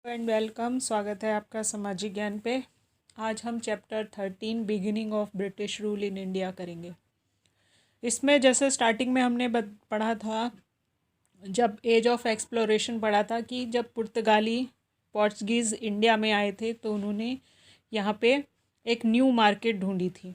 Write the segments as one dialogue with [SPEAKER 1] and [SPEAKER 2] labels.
[SPEAKER 1] And welcome. स्वागत है आपका सामाजिक ज्ञान पे। आज हम chapter 13 beginning of British rule in India करेंगे। इसमें जैसे स्टार्टिंग में हमने पढ़ा था, जब एज ऑफ एक्सप्लोरेशन पढ़ा था कि जब पुर्तगाली पोर्चुगीज़ इंडिया में आए थे तो उन्होंने यहाँ पे एक न्यू मार्केट ढूंढी थी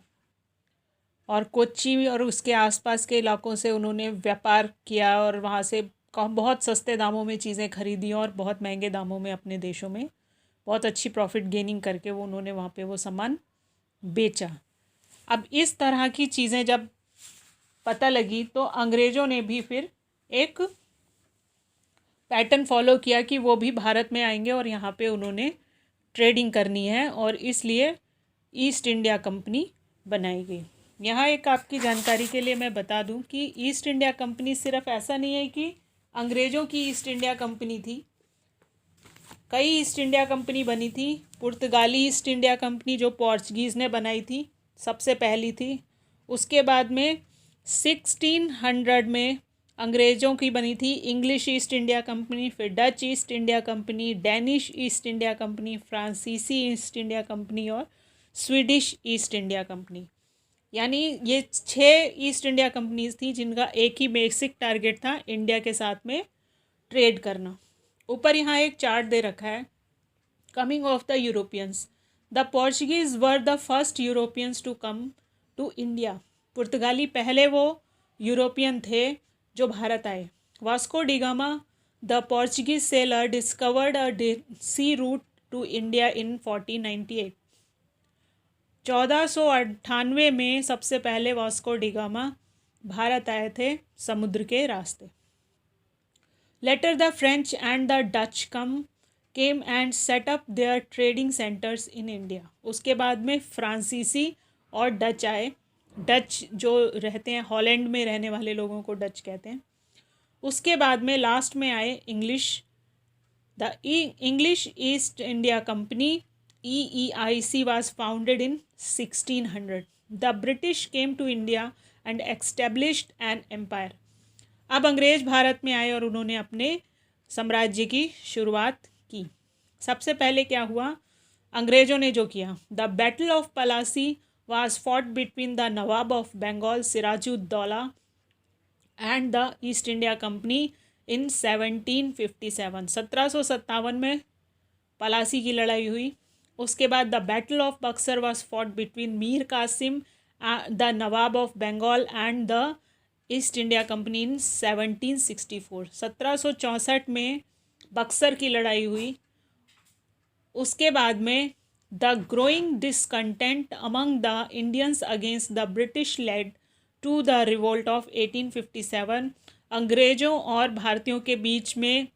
[SPEAKER 1] और कोच्चि और उसके आसपास के इलाकों से उन्होंने व्यापार किया और वहाँ से बहुत सस्ते दामों में चीज़ें खरीदी और बहुत महंगे दामों में अपने देशों में बहुत अच्छी प्रॉफिट गेनिंग करके उन्होंने वहाँ पे वो सामान बेचा। अब इस तरह की चीज़ें जब पता लगी तो अंग्रेज़ों ने भी फिर एक पैटर्न फॉलो किया कि वो भी भारत में आएंगे और यहाँ पे उन्होंने ट्रेडिंग करनी है और इसलिए ईस्ट इंडिया कंपनी बनाई गई। यहाँ एक आपकी जानकारी के लिए मैं बता दूं कि ईस्ट इंडिया कंपनी सिर्फ ऐसा नहीं है कि अंग्रेज़ों की ईस्ट इंडिया कंपनी थी, कई ईस्ट इंडिया कंपनी बनी थी। पुर्तगाली ईस्ट इंडिया कंपनी जो पोर्चुगीज़ ने बनाई थी, सबसे पहली थी। उसके बाद में 1600 में अंग्रेज़ों की बनी थी इंग्लिश ईस्ट इंडिया कंपनी, फिर Dutch east India company, Danish east India company, फ्रांसीसी ईस्ट इंडिया कंपनी और स्वीडिश ईस्ट इंडिया कंपनी। यानी ये 6 ईस्ट इंडिया कंपनीज थी जिनका एक ही बेसिक टारगेट था, इंडिया के साथ में ट्रेड करना। ऊपर यहाँ एक चार्ट दे रखा है, coming of the Europeans. The Portuguese were the first Europeans to come to India. पुर्तगाली पहले वो यूरोपियन थे जो भारत आए। Vasco da Gama the Portuguese sailor discovered a sea route to India in 1498। 1498 में सबसे पहले वास्को डिगामा भारत आए थे समुद्र के रास्ते। Later the French and the Dutch came and set up their trading centres in India. उसके बाद में फ्रांसीसी और डच आए। डच जो रहते हैं हॉलैंड में रहने वाले लोगों को डच कहते हैं। उसके बाद में लास्ट में आए English. The English east India company EEIC was founded in 1600. The British came to India and established an empire. अब अंग्रेज भारत में आए और उन्होंने अपने साम्राज्य की शुरुआत की। सबसे पहले क्या हुआ, अंग्रेज़ों ने जो किया, the battle of Plassey was fought between the nawab of Bengal Sirajuddaulah and the East India Company in 1757। 1757 में पलासी की लड़ाई हुई। उसके बाद the battle of Buxar was fought between Mir Qasim the nawab of Bengal and the East India Company in 1764। 1764 में बक्सर की लड़ाई हुई। उसके बाद में the growing discontent among the Indians against the British led to the revolt of 1857। अंग्रेज़ों और भारतीयों के बीच में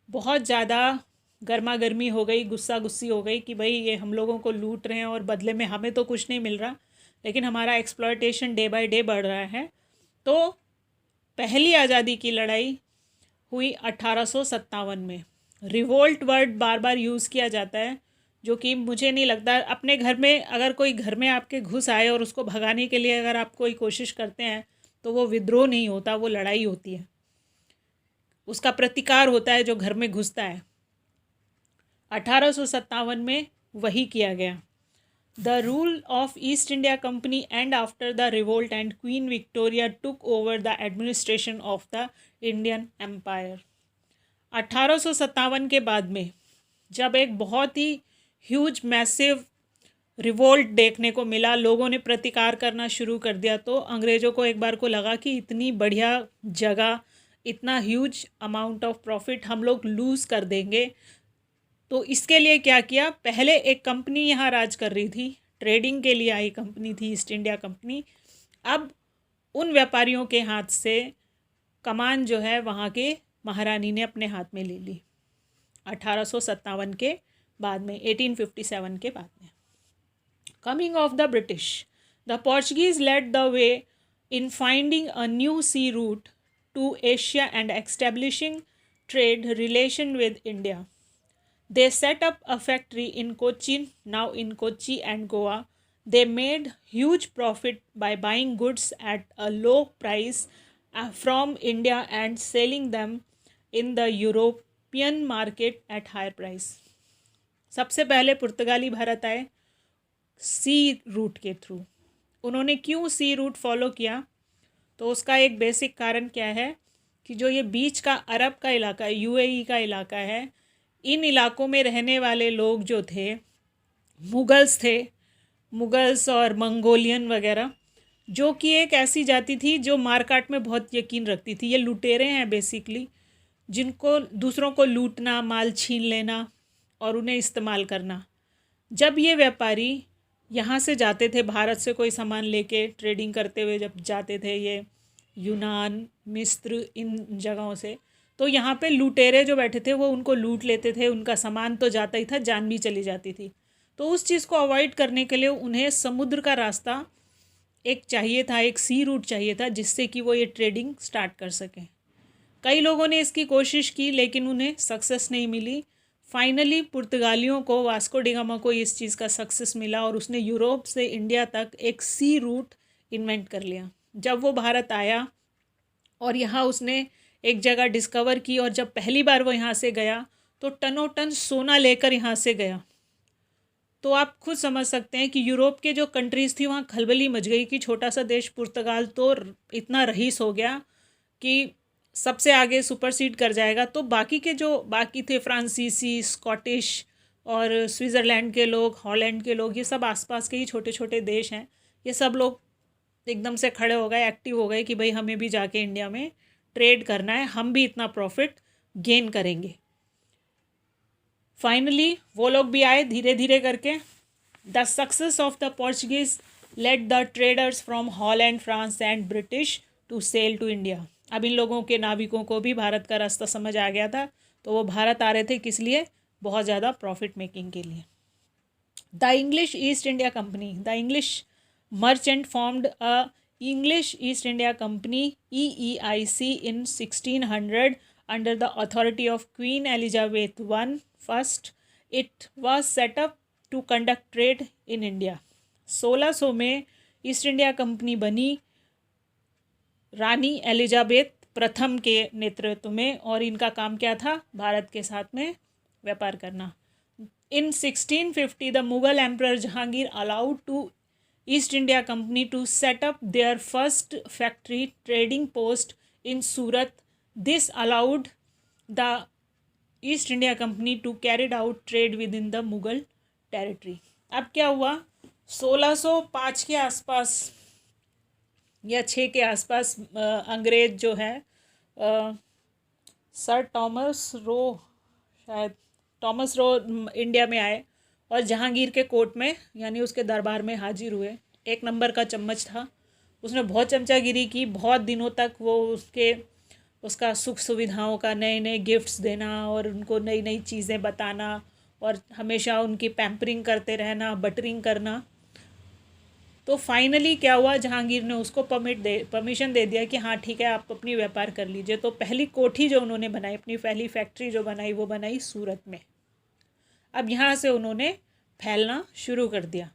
[SPEAKER 1] बहुत ज़्यादा गर्मा गर्मी हो गई, गुस्सा गुस्सी हो गई कि भाई ये हम लोगों को लूट रहे हैं और बदले में हमें तो कुछ नहीं मिल रहा, लेकिन हमारा एक्सप्लॉयटेशन डे बाय डे बढ़ रहा है। तो पहली आज़ादी की लड़ाई हुई 1857 में। रिवोल्ट वर्ड बार बार यूज़ किया जाता है, जो कि मुझे नहीं लगता, अपने घर में अगर कोई घर में आपके घुस आए और उसको भगाने के लिए अगर आप कोई कोशिश करते हैं तो वो विद्रोह नहीं होता, वो लड़ाई होती है, उसका प्रतिकार होता है जो घर में घुसता है। 1857 में वही किया गया। The rule of East India Company and after the revolt and Queen Victoria took over the administration of the Indian empire. 1857 के बाद में जब एक बहुत ही ह्यूज मैसिव रिवोल्ट देखने को मिला, लोगों ने प्रतिकार करना शुरू कर दिया, तो अंग्रेज़ों को एक बार को लगा कि इतनी बढ़िया जगह, इतना ह्यूज अमाउंट ऑफ प्रॉफिट हम लोग लूज़ कर देंगे। तो इसके लिए क्या किया, पहले एक कंपनी यहाँ राज कर रही थी, ट्रेडिंग के लिए आई कंपनी थी ईस्ट इंडिया कंपनी। अब उन व्यापारियों के हाथ से कमान जो है वहाँ के महारानी ने अपने हाथ में ले ली 1857 के बाद में, 1857 के बाद में। Coming of the British, the Portuguese led the way in finding a new sea route to Asia and establishing trade relation with India. They set up a factory in Cochin, now in Kochi and Goa. They made huge profit by buying goods at a low price from India and selling them in the European market at higher price. सबसे पहले पुर्तगाली भारत आए सी root के through. उन्होंने क्यों सी route follow किया? तो उसका एक बेसिक कारण क्या है कि जो ये बीच का अरब का इलाका है, यूएई का इलाका है, इन इलाकों में रहने वाले लोग जो थे मुगल्स और मंगोलियन वगैरह, जो कि एक ऐसी जाति थी जो मारकाट में बहुत यकीन रखती थी। ये लुटेरे हैं बेसिकली, जिनको दूसरों को लूटना, माल छीन लेना और उन्हें इस्तेमाल करना। जब ये व्यापारी यहाँ से जाते थे, भारत से कोई सामान लेके ट्रेडिंग करते हुए जब जाते थे ये यूनान, मिस्र, इन जगहों से, तो यहाँ पे लुटेरे जो बैठे थे वो उनको लूट लेते थे, उनका सामान तो जाता ही था, जान भी चली जाती थी। तो उस चीज़ को अवॉइड करने के लिए उन्हें समुद्र का रास्ता एक चाहिए था, एक सी रूट चाहिए था, जिससे कि वो ये ट्रेडिंग स्टार्ट कर सकें। कई लोगों ने इसकी कोशिश की लेकिन उन्हें सक्सेस नहीं मिली। फाइनली पुर्तगालियों को, वास्को डी गामा को इस चीज़ का सक्सेस मिला और उसने यूरोप से इंडिया तक एक सी रूट इन्वेंट कर लिया। जब वो भारत आया और यहाँ उसने एक जगह डिस्कवर की, और जब पहली बार वो यहाँ से गया तो टनों टन सोना लेकर यहाँ से गया। तो आप खुद समझ सकते हैं कि यूरोप के जो कंट्रीज़ थी वहाँ खलबली मच गई कि छोटा सा देश पुर्तगाल तो इतना रईस हो गया कि सबसे आगे सुपरसीड कर जाएगा। तो बाकी के जो बाकी थे फ्रांसीसी, स्कॉटिश और स्विट्ज़रलैंड के लोग, हॉलैंड के लोग, ये सब आसपास के ही छोटे छोटे देश हैं, ये सब लोग एकदम से खड़े हो गए, एक्टिव हो गए कि भाई हमें भी जाके इंडिया में ट्रेड करना है, हम भी इतना प्रॉफिट गेन करेंगे। फाइनली वो लोग भी आए धीरे धीरे करके। The success of the Portuguese let the traders from Holland, France and British to sail to India. अब इन लोगों के नाविकों को भी भारत का रास्ता समझ आ गया था, तो वो भारत आ रहे थे किस लिए? बहुत ज़्यादा प्रॉफिट मेकिंग के लिए। The English east India company, the English merchant formed a English east India company EEIC in 1600 under the authority of Queen Elizabeth I. It was set up to conduct trade in India. 1600 में east India company बनी रानी Elizabeth प्रथम के नेतृत्व में, और इनका काम क्या था? भारत के साथ में व्यापार करना। In 1650 the Mughal Emperor Jahangir allowed to East India Company to set up their first factory trading post in Surat. This allowed the East India Company to carry out trade within the Mughal territory. अब क्या हुआ? 1605 के आसपास या 6 के आसपास अंग्रेज जो है सर टॉमस रो, शायद टॉमस रो इंडिया में आए और जहांगीर के कोर्ट में यानी उसके दरबार में हाजिर हुए। एक नंबर का चम्मच था, उसने बहुत चमचागिरी की। बहुत दिनों तक वो उसका सुख सुविधाओं का नए नए गिफ्ट्स देना और उनको नई नई चीज़ें बताना और हमेशा उनकी पैम्परिंग करते रहना, बटरिंग करना। तो फाइनली क्या हुआ? जहांगीर ने उसको परमिशन दे दिया कि हाँ ठीक है, आप अपनी व्यापार कर लीजिए। तो पहली कोठी जो उन्होंने बनाई, अपनी पहली फैक्ट्री जो बनाई, वो बनाई सूरत में। अब यहाँ से उन्होंने फैलना शुरू कर दिया।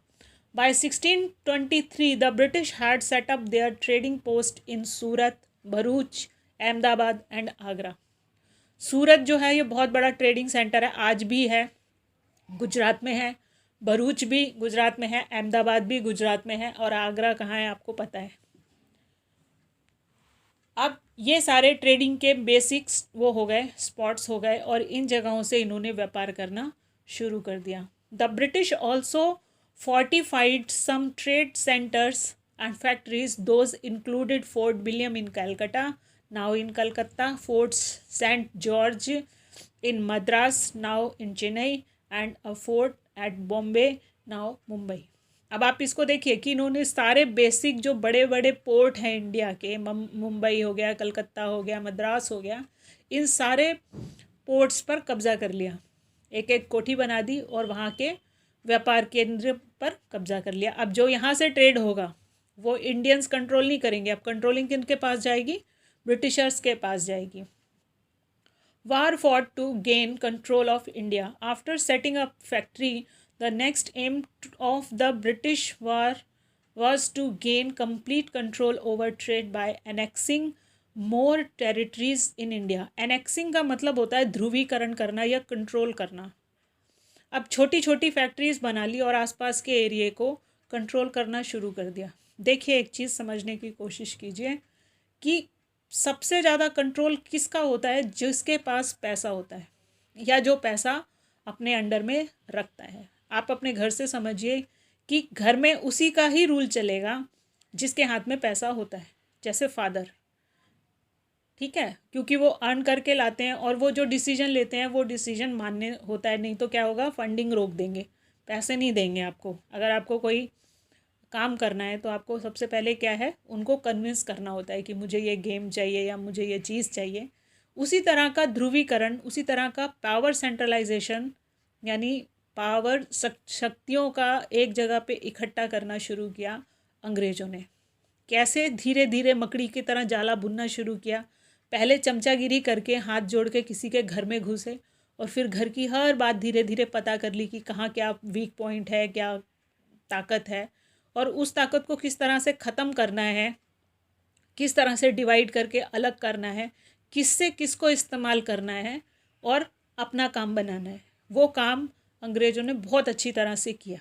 [SPEAKER 1] By 1623 the British had set up their trading post in Surat, Bharuch, Ahmedabad and Agra. Surat जो है ये बहुत बड़ा ट्रेडिंग सेंटर है, आज भी है, गुजरात में है। भरूच भी गुजरात में है, अहमदाबाद भी गुजरात में है, और आगरा कहाँ है आपको पता है। अब ये सारे ट्रेडिंग के बेसिक्स वो हो गए, स्पॉट्स हो गए, और इन जगहों से इन्होंने व्यापार करना शुरू कर दिया। The British also fortified some trade centers and factories. Those included Fort William in Calcutta, now in Calcutta, Fort St. George in Madras, now in Chennai, and a fort at Bombay, now Mumbai. अब आप इसको देखिए कि इन्होंने सारे basic जो बड़े बड़े पोर्ट हैं इंडिया के, मुंबई हो गया, कलकत्ता हो गया, मद्रास हो गया, इन सारे पोर्ट्स पर कब्जा कर लिया। एक एक कोठी बना दी और वहाँ के व्यापार केंद्र पर कब्जा कर लिया। अब जो यहाँ से ट्रेड होगा वो इंडियंस कंट्रोल नहीं करेंगे, अब कंट्रोलिंग किनके पास जाएगी? ब्रिटिशर्स के पास जाएगी। War fought to gain control of India. After setting up factory the next aim of the British war was to gain complete control over trade by annexing more territories in India. Annexing का मतलब होता है ध्रुवीकरण करना या control करना। अब छोटी छोटी फैक्ट्रीज बना ली और आसपास के एरिए को कंट्रोल करना शुरू कर दिया। देखिए, एक चीज़ समझने की कोशिश कीजिए कि सबसे ज़्यादा कंट्रोल किसका होता है? जिसके पास पैसा होता है या जो पैसा अपने अंडर में रखता है। आप अपने घर से समझिए कि घर में उसी का ही रूल चलेगा जिसके हाथ में पैसा होता है, जैसे फादर, ठीक है, क्योंकि वो अर्न करके लाते हैं और वो जो डिसीजन लेते हैं वो डिसीजन मान्य होता है। नहीं तो क्या होगा, फंडिंग रोक देंगे, पैसे नहीं देंगे आपको। अगर आपको कोई काम करना है तो आपको सबसे पहले क्या है, उनको कन्विंस करना होता है कि मुझे ये गेम चाहिए या मुझे ये चीज़ चाहिए। उसी तरह का ध्रुवीकरण, उसी तरह का पावर सेंट्रलाइजेशन, यानी पावर शक्तियों का एक जगह पे इकट्ठा करना शुरू किया अंग्रेज़ों ने। कैसे? धीरे धीरे मकड़ी की तरह जाला बुनना शुरू किया। पहले चमचागिरी करके हाथ जोड़ के किसी के घर में घुसे और फिर घर की हर बात धीरे धीरे पता कर ली कि कहाँ क्या वीक पॉइंट है, क्या ताकत है, और उस ताकत को किस तरह से ख़त्म करना है, किस तरह से डिवाइड करके अलग करना है, किससे किसको इस्तेमाल करना है और अपना काम बनाना है। वो काम अंग्रेज़ों ने बहुत अच्छी तरह से किया।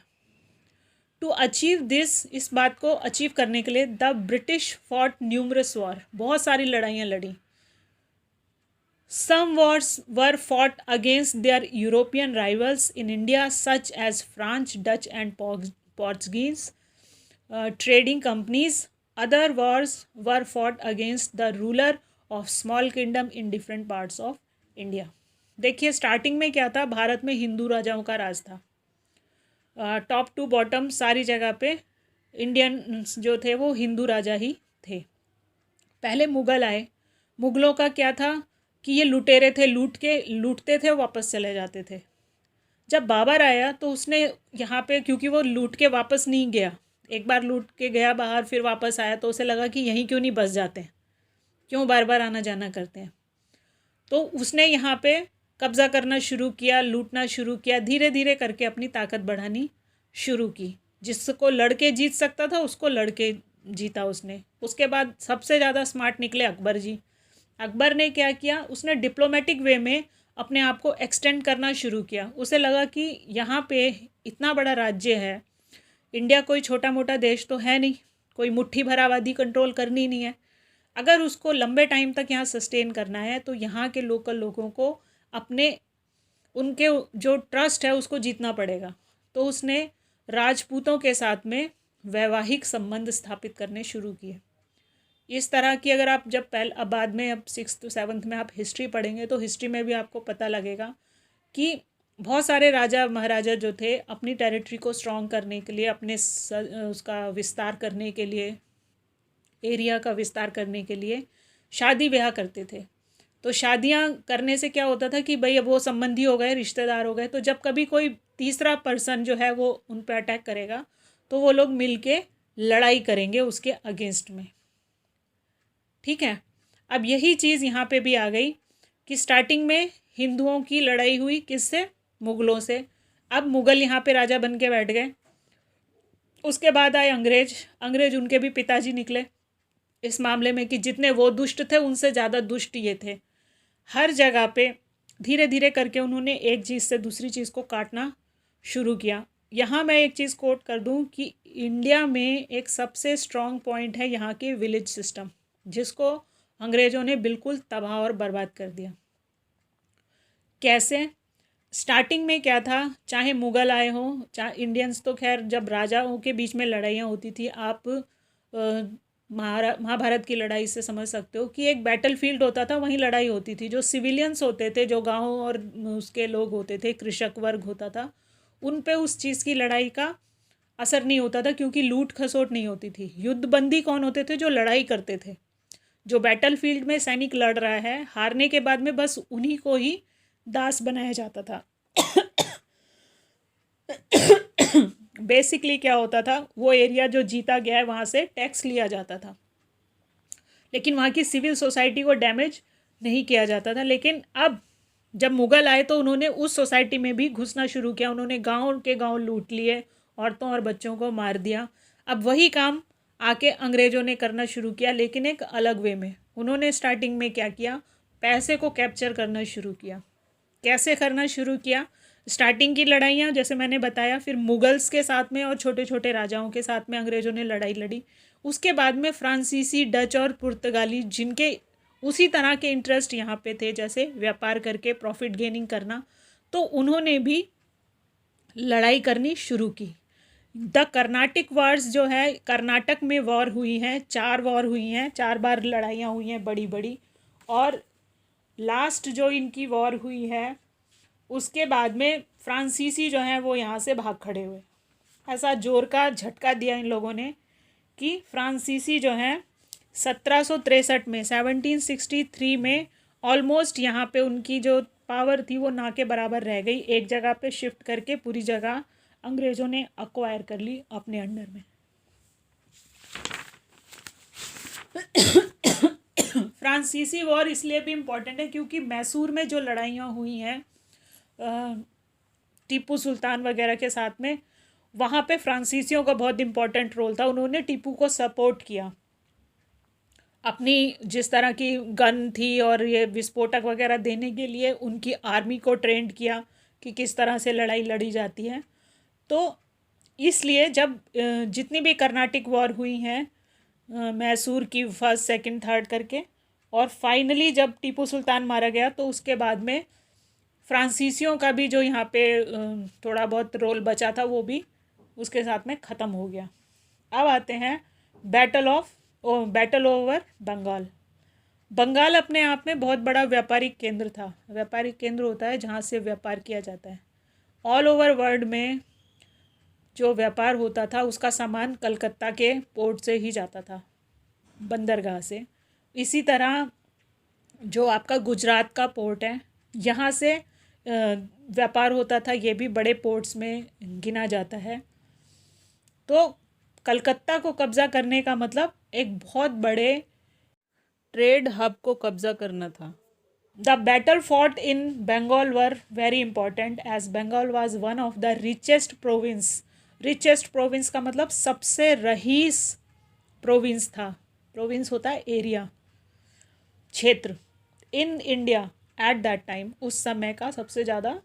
[SPEAKER 1] टू अचीव दिस, इस बात को अचीव करने के लिए the British fought numerous war, बहुत सारी लड़ाइयाँ लड़ी। Some wars were fought against their European rivals in India, such as French, Dutch, and Portuguese trading companies. Other wars were fought against the ruler of small kingdom in different parts of India. देखिए, starting में क्या था, भारत में हिंदू राजाओं का राज था। Top to bottom सारी जगह पे इंडियन जो थे वो हिंदू राजा ही थे। पहले मुग़ल आए। मुग़लों का क्या था कि ये लुटेरे थे, लूटते थे, वापस चले जाते थे। जब बाबर आया तो उसने यहाँ पे, क्योंकि वो लूट के वापस नहीं गया, एक बार लूट के गया बाहर फिर वापस आया, तो उसे लगा कि यहीं क्यों नहीं बस जाते हैं, क्यों बार बार आना जाना करते हैं। तो उसने यहाँ पे कब्ज़ा करना शुरू किया, लूटना शुरू किया, धीरे धीरे करके अपनी ताकत बढ़ानी शुरू की। जिसको लड़के जीत सकता था उसको लड़के जीता उसने। उसके बाद सबसे ज़्यादा स्मार्ट निकले अकबर जी। अकबर ने क्या किया, उसने डिप्लोमेटिक वे में अपने आप को एक्सटेंड करना शुरू किया। उसे लगा कि यहाँ पे इतना बड़ा राज्य है, इंडिया कोई छोटा मोटा देश तो है नहीं, कोई मुट्ठी भर आबादी कंट्रोल करनी नहीं है। अगर उसको लंबे टाइम तक यहाँ सस्टेन करना है तो यहाँ के लोकल लोगों को अपने, उनके जो ट्रस्ट है उसको जीतना पड़ेगा। तो उसने राजपूतों के साथ में वैवाहिक संबंध स्थापित करने शुरू किए। इस तरह की, अगर आप जब अब बाद में, अब 6th 7th में आप हिस्ट्री पढ़ेंगे तो हिस्ट्री में भी आपको पता लगेगा कि बहुत सारे राजा महाराजा जो थे अपनी टेरिटरी को स्ट्रॉन्ग करने के लिए, अपने उसका विस्तार करने के लिए, एरिया का विस्तार करने के लिए शादी ब्याह करते थे। तो शादियां करने से क्या होता था कि भाई अब वो संबंधी हो गए, रिश्तेदार हो गए, तो जब कभी कोई तीसरा पर्सन जो है वो उन पर अटैक करेगा तो वो लोग मिल के लड़ाई करेंगे उसके अगेंस्ट में। ठीक है, अब यही चीज़ यहाँ पे भी आ गई कि स्टार्टिंग में हिंदुओं की लड़ाई हुई किससे? मुग़लों से। अब मुग़ल यहाँ पे राजा बन के बैठ गए। उसके बाद आए अंग्रेज उनके भी पिताजी निकले इस मामले में कि जितने वो दुष्ट थे उनसे ज़्यादा दुष्ट ये थे। हर जगह पे धीरे धीरे करके उन्होंने एक चीज़ से दूसरी चीज़ को काटना शुरू किया। यहाँ मैं एक चीज़ कोट कर दूँ कि इंडिया में एक सबसे स्ट्रॉन्ग पॉइंट है यहाँ की विलेज सिस्टम, जिसको अंग्रेज़ों ने बिल्कुल तबाह और बर्बाद कर दिया। कैसे? स्टार्टिंग में क्या था, चाहे मुग़ल आए हों, चाहे इंडियंस, तो खैर जब राजाओं के बीच में लड़ाइयाँ होती थी, आप महाभारत की लड़ाई से समझ सकते हो कि एक बैटल फील्ड होता था, वहीं लड़ाई होती थी। जो सिविलियंस होते थे, जो गाँव और उसके लोग होते थे, कृषक वर्ग होता था, उन पे उस चीज़ की लड़ाई का असर नहीं होता था, क्योंकि लूट खसोट नहीं होती थी। युद्धबंदी कौन होते थे? जो लड़ाई करते थे। जो बैटल फील्ड में सैनिक लड़ रहा है, हारने के बाद में बस उन्हीं को ही दास बनाया जाता था। बेसिकली क्या होता था, वो एरिया जो जीता गया है वहाँ से टैक्स लिया जाता था, लेकिन वहाँ की सिविल सोसाइटी को डैमेज नहीं किया जाता था। लेकिन अब जब मुग़ल आए तो उन्होंने उस सोसाइटी में भी घुसना शुरू किया। उन्होंने गांव के गांव लूट लिए, औरतों और बच्चों को मार दिया। अब वही काम आके अंग्रेज़ों ने करना शुरू किया, लेकिन एक अलग वे में। उन्होंने स्टार्टिंग में क्या किया, पैसे को कैप्चर करना शुरू किया। कैसे करना शुरू किया? स्टार्टिंग की लड़ाइयाँ जैसे मैंने बताया, फिर मुगल्स के साथ में और छोटे छोटे राजाओं के साथ में अंग्रेज़ों ने लड़ाई लड़ी। उसके बाद में फ्रांसीसी, डच और पुर्तगाली, जिनके उसी तरह के इंटरेस्ट यहाँ पे थे जैसे व्यापार करके प्रॉफिट गेनिंग करना, तो उन्होंने भी लड़ाई करनी शुरू की। द कर्नाटिक वार्स जो है, कर्नाटक में वॉर हुई हैं, 4 वॉर हुई हैं, 4 बार लड़ाइयाँ हुई हैं बड़ी बड़ी। और लास्ट जो इनकी वॉर हुई है उसके बाद में फ्रांसीसी जो हैं वो यहाँ से भाग खड़े हुए। ऐसा जोर का झटका दिया इन लोगों ने कि फ्रांसीसी जो हैं 1763 में, 1763 में ऑलमोस्ट यहाँ पे उनकी जो पावर थी वो ना के बराबर रह गई। एक जगह पे शिफ्ट करके पूरी जगह अंग्रेज़ों ने अक्वायर कर ली अपने अंडर में। फ्रांसीसी वॉर इसलिए भी इम्पोर्टेंट है क्योंकि मैसूर में जो लड़ाइयाँ हुई हैं टीपू सुल्तान वगैरह के साथ में, वहाँ पे फ्रांसीसियों का बहुत इम्पोर्टेंट रोल था। उन्होंने टीपू को सपोर्ट किया, अपनी जिस तरह की गन थी और ये विस्फोटक वगैरह देने के लिए उनकी आर्मी को ट्रेंड किया कि किस तरह से लड़ाई लड़ी जाती है। तो इसलिए जब जितनी भी कर्नाटिक वॉर हुई हैं, मैसूर की फर्स्ट, सेकंड, थर्ड करके, और फाइनली जब टीपू सुल्तान मारा गया तो उसके बाद में फ्रांसीसियों का भी जो यहाँ पे थोड़ा बहुत रोल बचा था वो भी उसके साथ में ख़त्म हो गया। अब आते हैं बैटल ओवर बंगाल। बंगाल अपने आप में बहुत बड़ा व्यापारिक केंद्र था। व्यापारिक केंद्र होता है जहाँ से व्यापार किया जाता है। ऑल ओवर वर्ल्ड में जो व्यापार होता था उसका सामान कलकत्ता के पोर्ट से ही जाता था, बंदरगाह से। इसी तरह जो आपका गुजरात का पोर्ट है, यहाँ से व्यापार होता था, ये भी बड़े पोर्ट्स में गिना जाता है। तो कलकत्ता को कब्ज़ा करने का मतलब एक बहुत बड़े ट्रेड हब को कब्ज़ा करना था। The battle fought in Bengal were very important as Bengal was one of the richest province. Richest province का मतलब सबसे रईस प्रोविंस था। प्रोविंस होता है एरिया, क्षेत्र। In India at that time, उस समय का सबसे ज़्यादा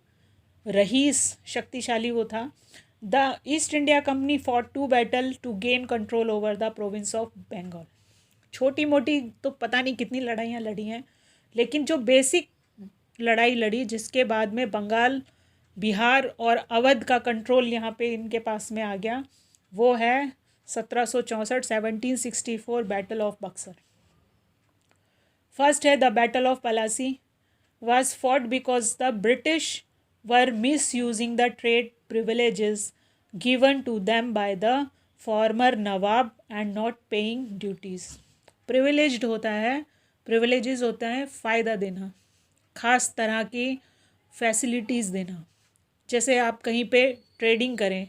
[SPEAKER 1] रईस, शक्तिशाली वो था। The East India Company fought two battle to gain control over the province of Bengal. छोटी मोटी तो पता नहीं कितनी लड़ाइयाँ लड़ी हैं, लेकिन जो बेसिक लड़ाई लड़ी जिसके बाद में बंगाल, बिहार और अवध का कंट्रोल यहाँ पे इनके पास में आ गया, वो है 1764, 1764 बैटल ऑफ बक्सर। फर्स्ट है the battle of Plassey, was fought because the British were misusing the trade privileges given to them by the former Nawab and not paying duties. Privileged होता है, privileges होता है फ़ायदा देना, ख़ास तरह की फैसिलिटीज़ देना। जैसे आप कहीं पे ट्रेडिंग करें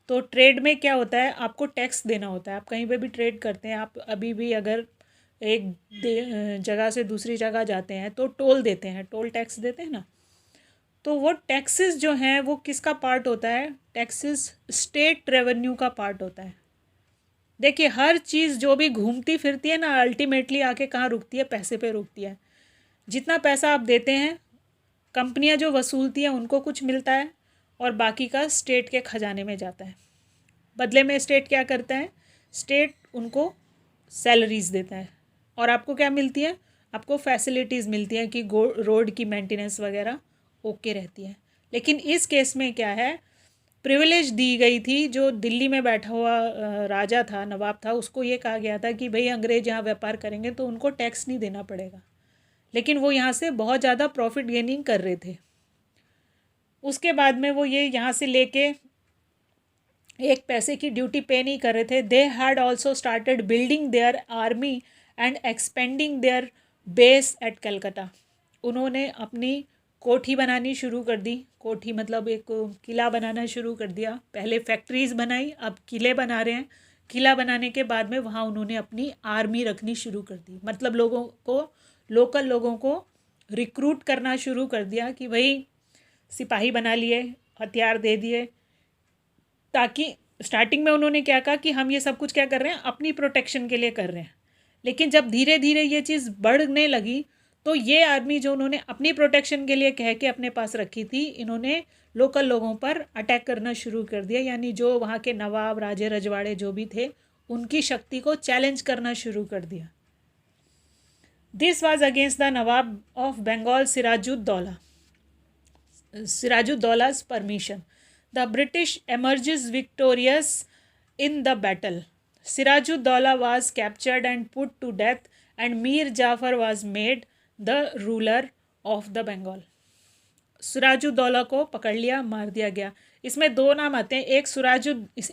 [SPEAKER 1] तो ट्रेड में क्या होता है, आपको टैक्स देना होता है। आप कहीं पे भी ट्रेड करते हैं, आप अभी भी अगर एक जगह से दूसरी जगह जाते हैं तो टोल देते हैं, टोल टैक्स देते हैं ना। तो वो टैक्सेस जो हैं वो किसका पार्ट होता है? टैक्सेस स्टेट रेवेन्यू का पार्ट होता है। देखिए, हर चीज़ जो भी घूमती फिरती है ना, अल्टीमेटली आके कहाँ रुकती है? पैसे पे रुकती है। जितना पैसा आप देते हैं, कंपनियां जो वसूलती हैं उनको कुछ मिलता है और बाकी का स्टेट के खजाने में जाता है। बदले में स्टेट क्या करता है? स्टेट उनको सैलरीज़ देता है और आपको क्या मिलती है? आपको फैसिलिटीज़ मिलती हैं कि रोड की मेंटेनेंस वगैरह ओके रहती है। लेकिन इस केस में क्या है, प्रिविलेज दी गई थी। जो दिल्ली में बैठा हुआ राजा था, नवाब था, उसको ये कहा गया था कि भाई अंग्रेज यहाँ व्यापार करेंगे तो उनको टैक्स नहीं देना पड़ेगा, लेकिन वो यहाँ से बहुत ज़्यादा प्रॉफिट गेनिंग कर रहे थे। उसके बाद में वो ये यहाँ से लेके एक पैसे की ड्यूटी पे नहीं कर रहे थे। They had also started building their army and expanding their base at Calcutta. उन्होंने अपनी कोठी बनानी शुरू कर दी। कोठी मतलब एक किला बनाना शुरू कर दिया। पहले फैक्ट्रीज़ बनाई, अब किले बना रहे हैं। किला बनाने के बाद में वहाँ उन्होंने अपनी आर्मी रखनी शुरू कर दी। मतलब लोगों को, लोकल लोगों को रिक्रूट करना शुरू कर दिया कि भाई सिपाही बना लिए, हथियार दे दिए, ताकि स्टार्टिंग में उन्होंने क्या कहा कि हम ये सब कुछ क्या कर रहे हैं? अपनी प्रोटेक्शन के लिए कर रहे हैं। लेकिन जब धीरे धीरे ये चीज़ बढ़ने लगी तो ये आर्मी जो उन्होंने अपनी प्रोटेक्शन के लिए कह के अपने पास रखी थी, इन्होंने लोकल लोगों पर अटैक करना शुरू कर दिया, यानी जो वहाँ के नवाब राजे रजवाड़े जो भी थे उनकी शक्ति को चैलेंज करना शुरू कर दिया। This was against the nawab of Bengal Sirajuddaula's permission. The British emerges victorious in the battle. Sirajuddaulah was captured and put to death, and Mir Jafar was made the ruler of the Bengal. Sirajuddaulah को पकड़ लिया, मार दिया गया। इसमें दो नाम आते हैं,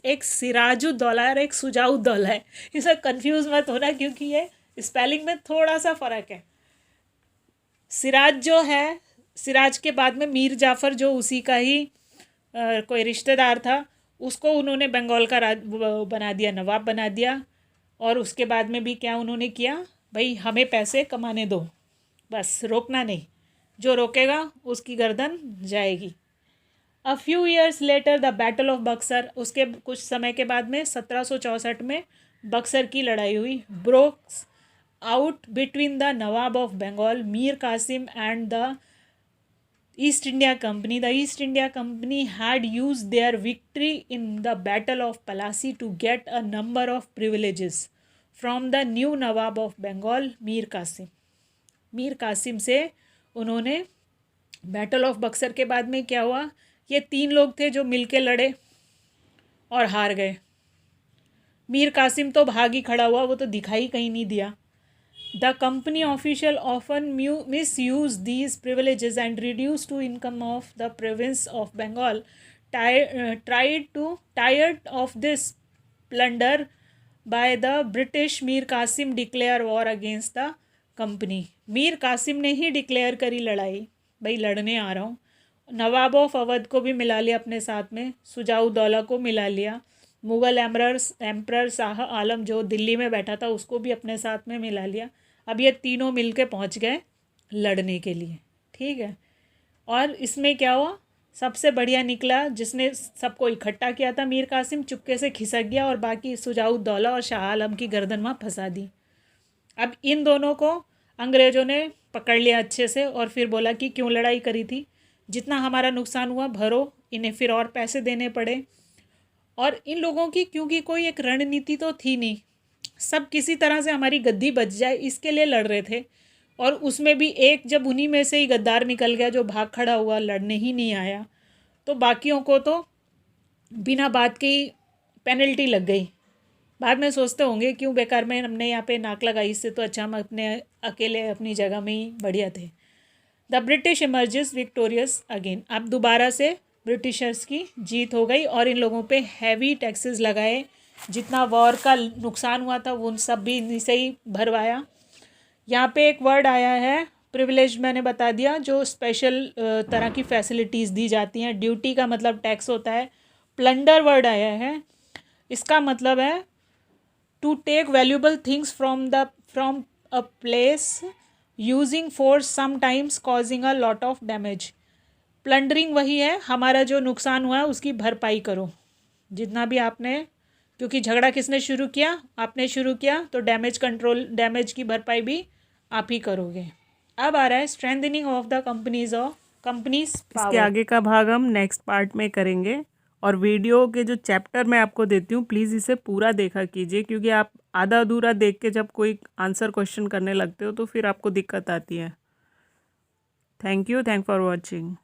[SPEAKER 1] एक सिराजुद्दौला और एक सुजाउद्दौला है। इसमें कंफ्यूज मत होना क्योंकि ये स्पेलिंग में थोड़ा सा फ़र्क है। सिराज जो है, सिराज के बाद में मीर जाफ़र जो उसी का ही कोई रिश्तेदार था, उसको उन्होंने बंगाल का राज बना दिया, नवाब बना दिया। और उसके बाद में भी क्या उन्होंने किया, भाई हमें पैसे कमाने दो, बस रोकना नहीं, जो रोकेगा उसकी गर्दन जाएगी। A few years later the battle of Buxar, उसके कुछ समय के बाद में 1764 में बक्सर की लड़ाई हुई। Broke out between the nawab of Bengal Mir Qasim and the East India Company. The East India Company had used their victory in the Battle of Plassey to get a number of privileges from the new Nawab of Bengal, Mir Qasim. Mir Qasim से उन्होंने battle of Buxar के बाद में क्या हुआ, ये तीन लोग थे जो मिलके लड़े और हार गए। मीर कासिम तो भाग ही खड़ा हुआ, वो तो दिखाई कहीं नहीं दिया। The company official often misused these privileges and reduced to income of the province of Bengal. Tired of this plunder by the British, Mir Qasim declared war against the company. Mir Qasim ने ही डिक्लेयर करी लड़ाई, भाई लड़ने आ रहा हूँ। नवाब of Awadh को भी मिला लिया अपने साथ में, सुजाउद्दौला को मिला लिया, मुग़ल एम्परर शाह आलम जो दिल्ली में बैठा था उसको भी अपने साथ में मिला लिया। अब ये तीनों मिलके पहुंच गए लड़ने के लिए, ठीक है। और इसमें क्या हुआ, सबसे बढ़िया निकला जिसने सबको इकट्ठा किया था, मीर कासिम चुपके से खिसक गया और बाकी सुजाउद्दौला और शाह आलम की गर्दन वहाँ फंसा दी। अब इन दोनों को अंग्रेज़ों ने पकड़ लिया अच्छे से और फिर बोला कि क्यों लड़ाई करी थी, जितना हमारा नुकसान हुआ भरो, इन्हें फिर और पैसे देने पड़े। और इन लोगों की क्योंकि कोई एक रणनीति तो थी नहीं, सब किसी तरह से हमारी गद्दी बच जाए इसके लिए लड़ रहे थे। और उसमें भी एक जब उन्हीं में से ही गद्दार निकल गया जो भाग खड़ा हुआ, लड़ने ही नहीं आया, तो बाकियों को तो बिना बात की पेनल्टी लग गई। बाद में सोचते होंगे क्यों बेकार में हमने यहाँ पे नाक लगाई, इससे तो अच्छा हम अपने अकेले अपनी जगह में ही बढ़िया थे। The British emerges victorious again, अब दोबारा से ब्रिटिशर्स की जीत हो गई और इन लोगों पे हैवी टैक्सेस लगाए, जितना वॉर का नुकसान हुआ था वो सब भी इन्हीं से ही भरवाया। यहाँ पे एक वर्ड आया है प्रिविलेज, मैंने बता दिया, जो स्पेशल तरह की फैसिलिटीज़ दी जाती हैं। ड्यूटी का मतलब टैक्स होता है। प्लंडर वर्ड आया है, इसका मतलब है to take valuable things from a place using force sometimes causing a lot of damage. Plundering वही है, हमारा जो नुकसान हुआ है उसकी भरपाई करो, जितना भी आपने, क्योंकि झगड़ा किसने शुरू किया, आपने शुरू किया, तो डैमेज की भरपाई भी आप ही करोगे। अब आ रहा है strengthening of the companies power.
[SPEAKER 2] इसके आगे का भाग हम नेक्स्ट पार्ट में करेंगे। और वीडियो के जो चैप्टर मैं आपको देती हूँ प्लीज़ इसे पूरा देखा कीजिए, क्योंकि आप आधा अधूरा देख के जब कोई आंसर क्वेश्चन करने लगते हो तो फिर आपको दिक्कत आती है। Thank you for watching.